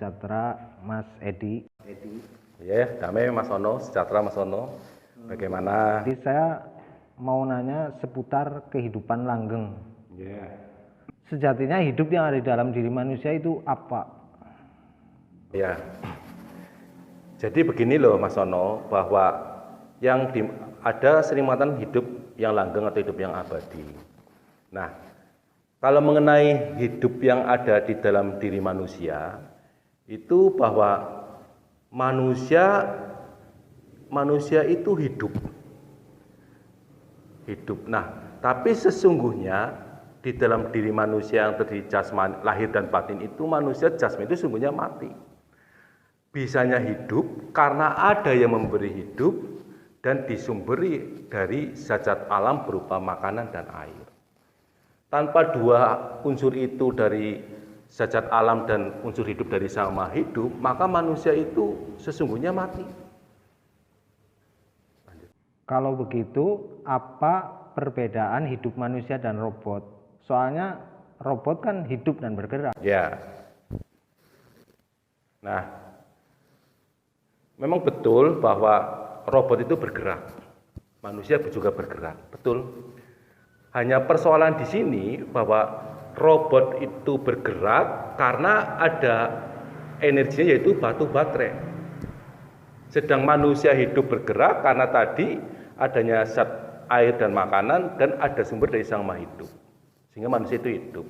sejahtera Mas Edi. Ya, damai Mas Ono, sejahtera Mas Ono. Bagaimana? Jadi saya mau nanya seputar kehidupan langgeng. Sejatinya hidup yang ada di dalam diri manusia itu apa? Ya. Jadi begini loh Mas Ono, bahwa ada seringmatan hidup yang langgeng atau hidup yang abadi. Nah, kalau mengenai hidup yang ada di dalam diri manusia, itu bahwa manusia itu hidup. Nah, tapi sesungguhnya di dalam diri manusia yang terdiri jasmani, lahir dan batin itu manusia jasmani itu sesungguhnya mati. Bisanya hidup karena ada yang memberi hidup dan disumberi dari zat-zat alam berupa makanan dan air. Tanpa dua unsur itu dari zat-zat alam dan unsur hidup dari Sang Maha Hidup, maka manusia itu sesungguhnya mati. Kalau begitu, apa perbedaan hidup manusia dan robot? Soalnya robot kan hidup dan bergerak. Ya. Nah, memang betul bahwa robot itu bergerak. Manusia juga bergerak, betul. Hanya persoalan di sini bahwa robot itu bergerak karena ada energinya yaitu batu baterai. Sedang manusia hidup bergerak karena tadi adanya zat air dan makanan dan ada sumber dari Sang Maha Hidup. Sehingga manusia itu hidup.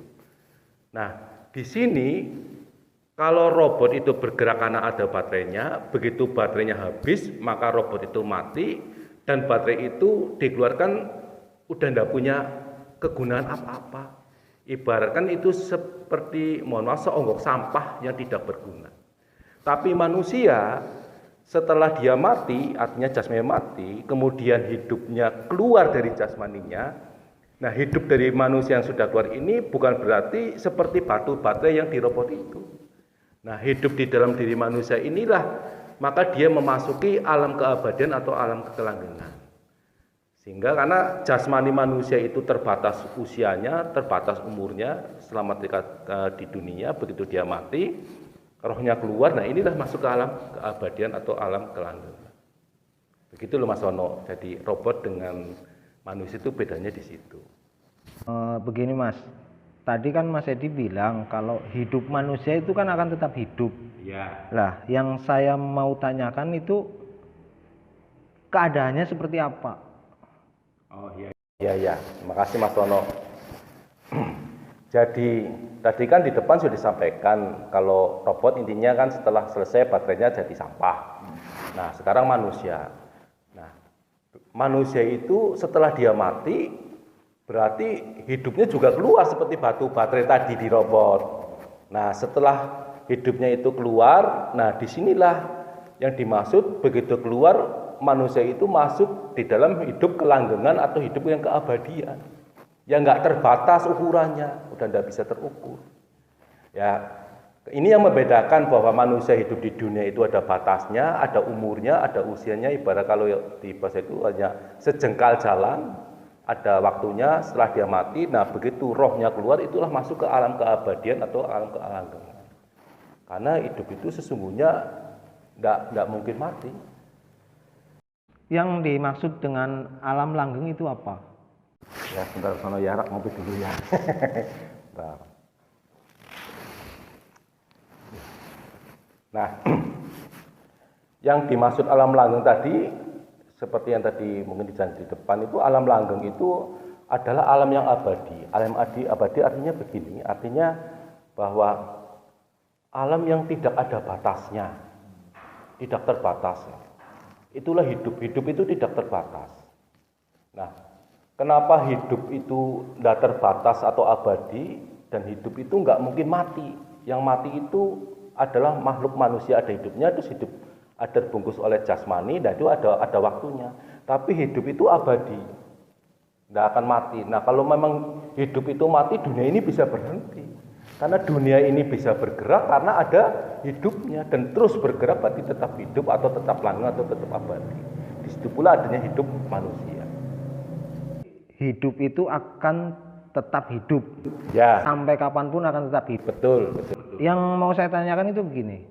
Nah, di sini kalau robot itu bergerak karena ada baterainya, begitu baterainya habis, maka robot itu mati dan baterai itu dikeluarkan udah tidak punya kegunaan apa-apa. Ibaratkan itu seperti seonggok sampah yang tidak berguna. Tapi manusia setelah dia mati, artinya jasmani mati, kemudian hidupnya keluar dari jasmaninya. Nah, hidup dari manusia yang sudah keluar ini bukan berarti seperti batu baterai yang di robot itu. Nah, hidup di dalam diri manusia inilah maka dia memasuki alam keabadian atau alam kekelanggengan. Sehingga karena jasmani manusia itu terbatas usianya, terbatas umurnya selama di dunia, begitu dia mati, rohnya keluar, nah inilah masuk ke alam keabadian atau alam kelanggengan. Begitu loh Mas Ono, jadi robot dengan manusia itu bedanya di situ. Begini Mas, tadi kan Mas Edi bilang kalau hidup manusia itu kan akan tetap hidup. Iya. Lah, yang saya mau tanyakan itu keadaannya seperti apa? Oh iya. Iya. Terima kasih Mas Ono. Jadi tadi kan di depan sudah disampaikan kalau robot intinya kan setelah selesai baterainya jadi sampah. Nah, sekarang manusia. Nah, manusia itu setelah dia mati berarti hidupnya juga keluar seperti batu baterai tadi di robot. Nah, setelah hidupnya itu keluar, nah disinilah yang dimaksud begitu keluar manusia itu masuk di dalam hidup kelanggengan atau hidup yang keabadian. Yang nggak terbatas ukurannya, udah nggak bisa terukur. Ya, ini yang membedakan bahwa manusia hidup di dunia itu ada batasnya, ada umurnya, ada usianya. Ibarat kalau di bahasa itu hanya sejengkal jalan, ada waktunya setelah dia mati. Nah, begitu rohnya keluar, itulah masuk ke alam keabadian atau alam kelanggengan. Karena hidup itu sesungguhnya nggak mungkin mati. Yang dimaksud dengan alam langgeng itu apa? Ya, sebentar sono ya, ngopi dulu ya. Nah, yang dimaksud alam langgeng tadi, seperti yang tadi mungkin dijanji di depan itu, alam langgeng itu adalah alam yang abadi. Alam abadi artinya begini, artinya bahwa alam yang tidak ada batasnya, tidak terbatas. Itulah hidup. Hidup itu tidak terbatas. Nah, kenapa hidup itu tidak terbatas atau abadi dan hidup itu nggak mungkin mati? Yang mati itu adalah makhluk manusia ada hidupnya, terus hidup ada terbungkus oleh jasmani, dan itu ada waktunya. Tapi hidup itu abadi, nggak akan mati. Nah, kalau memang hidup itu mati, dunia ini bisa berhenti. Karena dunia ini bisa bergerak karena ada hidupnya dan terus bergerak berarti tetap hidup atau tetap langgeng atau tetap abadi. Di situ pula adanya hidup manusia. Hidup itu akan tetap hidup. Ya, Sampai kapanpun akan tetap hidup. betul, betul. Yang mau saya tanyakan itu begini.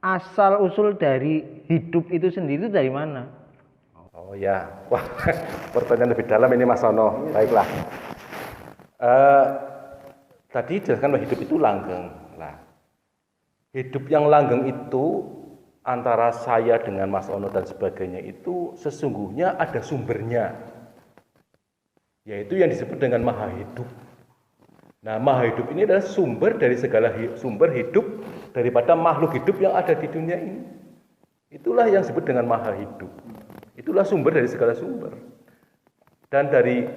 Asal usul dari hidup itu sendiri dari mana? Oh ya, wah, pertanyaan lebih dalam ini Mas Sono. Baiklah. Tadi jelaskan bahwa hidup itu langgeng. Nah, hidup yang langgeng itu antara saya dengan Mas Ono dan sebagainya itu sesungguhnya ada sumbernya, yaitu yang disebut dengan maha hidup. Nah, maha hidup ini adalah sumber dari segala sumber hidup daripada makhluk hidup yang ada di dunia ini. Itulah yang disebut dengan maha hidup. Itulah sumber dari segala sumber. Dan dari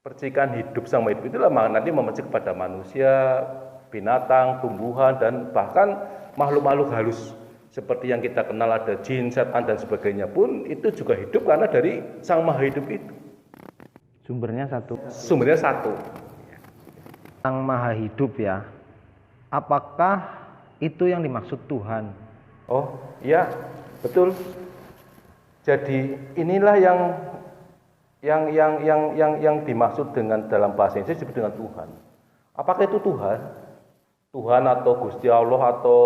percikan hidup sama hidup itulah nanti memercik kepada manusia, binatang, tumbuhan, dan bahkan makhluk-makhluk halus seperti yang kita kenal ada jin, setan, dan sebagainya pun itu juga hidup karena dari sang maha hidup itu. Sumbernya satu. Sumbernya satu. Sang maha hidup ya. Apakah itu yang dimaksud Tuhan? Oh iya, betul. Jadi inilah yang dimaksud dengan dalam bahasa Indonesia disebut dengan Tuhan. Apakah itu Tuhan? Tuhan atau Gusti Allah atau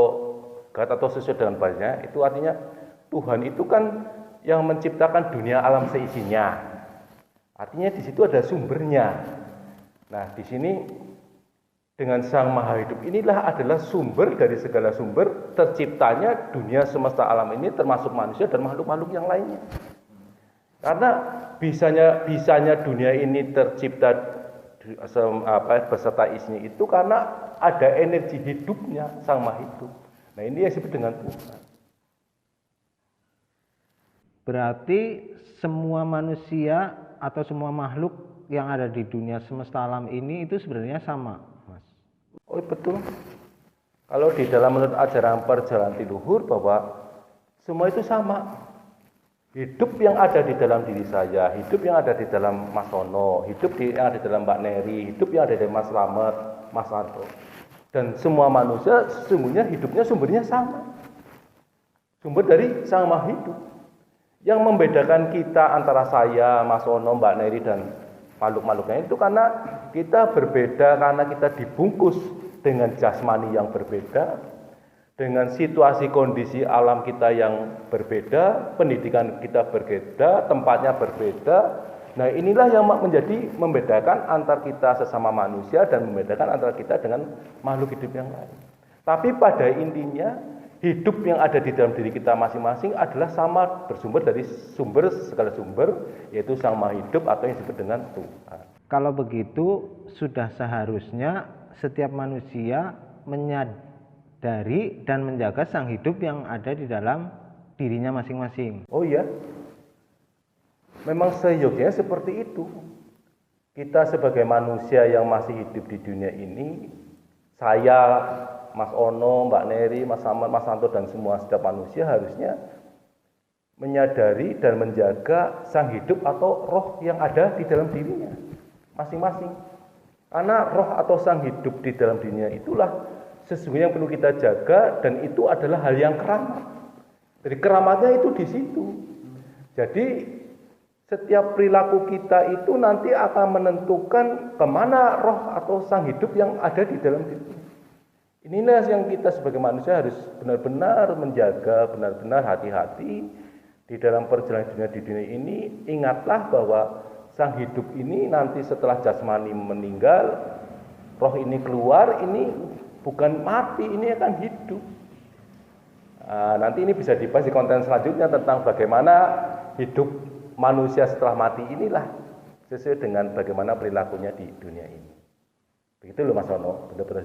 God atau sesuai dengan bahasanya, itu artinya Tuhan itu kan yang menciptakan dunia alam seisinya. Artinya di situ ada sumbernya. Nah, di sini dengan Sang Maha Hidup inilah adalah sumber dari segala sumber terciptanya dunia semesta alam ini, termasuk manusia dan makhluk-makhluk yang lainnya. Karena bisanya dunia ini tercipta beserta isinya itu karena ada energi hidupnya Sang Maha Hidup. Nah, ini yang disebut dengan Tuhan. Berarti semua manusia atau semua makhluk yang ada di dunia semesta alam ini itu sebenarnya sama, Mas. Oh, betul. Kalau di dalam menurut ajaran perjalanan leluhur bahwa semua itu sama. Hidup yang ada di dalam diri saya, hidup yang ada di dalam Mas Sono, hidup yang ada di dalam Mbak Neri, hidup yang ada di Mas Slamet, Mas Anto. Dan semua manusia sesungguhnya hidupnya sumbernya sama. Sumber dari Sang Maha Hidup. Yang membedakan kita antara saya, Mas Ono, Mbak Neri, dan makhluk-makhluknya itu karena kita berbeda, karena kita dibungkus dengan jasmani yang berbeda, dengan situasi kondisi alam kita yang berbeda, pendidikan kita berbeda, tempatnya berbeda. Nah, inilah yang menjadi membedakan antar kita sesama manusia dan membedakan antara kita dengan makhluk hidup yang lain. Tapi pada intinya, hidup yang ada di dalam diri kita masing-masing adalah sama, bersumber dari sumber segala sumber, yaitu Sang Maha Hidup atau yang disebut dengan Tuhan. Kalau begitu, sudah seharusnya setiap manusia menyadari dan menjaga sang hidup yang ada di dalam dirinya masing-masing. Oh iya, memang seyogyanya seperti itu. Kita sebagai manusia yang masih hidup di dunia ini, saya, Mas Ono, Mbak Neri, Mas Samad, Mas Santo, dan semua setiap manusia harusnya menyadari dan menjaga sang hidup atau roh yang ada di dalam dirinya masing-masing. Karena roh atau sang hidup di dalam dirinya itulah sesungguhnya yang perlu kita jaga, dan itu adalah hal yang keramat. Jadi keramatnya itu di situ. Jadi setiap perilaku kita itu nanti akan menentukan kemana roh atau sang hidup yang ada di dalam diri. Inilah yang kita sebagai manusia harus benar-benar menjaga, benar-benar hati-hati di dalam perjalanan dunia di dunia ini. Ingatlah bahwa sang hidup ini nanti setelah jasmani meninggal, roh ini keluar, ini bukan mati, ini akan hidup. Nanti ini bisa dibahas di konten selanjutnya tentang bagaimana hidup manusia setelah mati inilah sesuai dengan bagaimana perilakunya di dunia ini. Begitu loh Mas Ono, benar-benar